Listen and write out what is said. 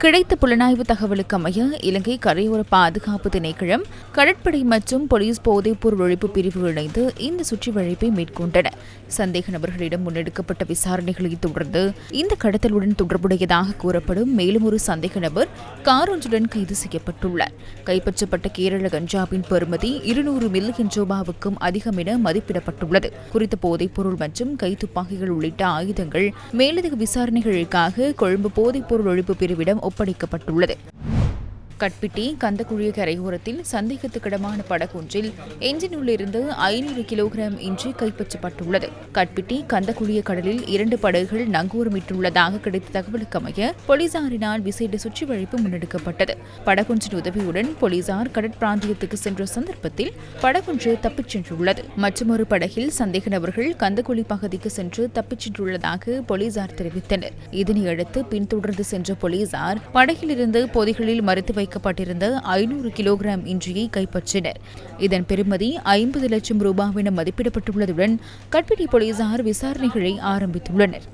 கிடைத்த புலனாய்வு தகவலுக்கு அமைய இலங்கை கரையோர பாதுகாப்பு திணைக்களம், கடற்படை மற்றும் போலீஸ் போதைப்பொருள் ஒழிப்பு பிரிவு இணைந்து இந்த சுற்றிவளைப்பை மேற்கொண்டன. சந்தேக நபர்களிடம் முன்னெடுக்கப்பட்ட விசாரணைகளை தொடர்ந்து இந்த கடத்தலுடன் தொடர்புடையதாக கூறப்படும் மேலும் ஒரு சந்தேக நபர் கார் ஒன்றுடன் கைது செய்யப்பட்டுள்ளார். கைப்பற்றப்பட்ட கேரள கஞ்சாவின் பெறுமதி 200 மில்லியன் ரூபாவுக்கும் அதிகம் என மதிப்பிடப்பட்டுள்ளது. குறித்த போதைப்பொருள் மற்றும் கைத்துப்பாக்கிகள் உள்ளிட்ட ஆயுதங்கள் மேலதிக விசாரணைகளுக்காக கொழும்பு போதைப்பொருள் ஒழிப்பு பிரிவிடம் ஒப்படைக்கப்பட்டுள்ளது. கட்பிட்டி கந்தக்குழி கரையோரத்தில் சந்தேகத்துக்கிடமான படகொன்றில் எஞ்சினுள்ளிருந்து 500 கிலோகிராம் இன்றி கைப்பற்றப்பட்டுள்ளது. கட்பிட்டி கந்தக்குழிய கடலில் 2 படகுகள் நங்கூரமிட்டுள்ளதாக கிடைத்த தகவலுக்கு அமைய போலீசாரினால் விசேட சுற்றிவளைப்பு முன்னெடுக்கப்பட்டது. படகொன்றின் உதவியுடன் போலீசார் கடற்பிராந்தியத்துக்கு சென்ற சந்தர்ப்பத்தில் படகொன்று தப்பிச் சென்றுள்ளது. மற்றொரு படகில் சந்தேக நபர்கள் கந்தக்குழி பகுதிக்கு சென்று தப்பிச் சென்றுள்ளதாக போலீசார் தெரிவித்தனர். இதனையடுத்து பின்தொடர்ந்து சென்ற போலீசார் படகிலிருந்து பொதிகளில் மறைத்து வைக்கப்பட்டிருந்த 500 கிலோகிராம் இன்றியை கைப்பற்றினர். இதன் பெறுமதி 50 லட்சம் ரூபாய் என மதிப்பிடப்பட்டுள்ளதுடன் கட்பிட்டி போலீசார் விசாரணைகளை ஆரம்பித்துள்ளனர்.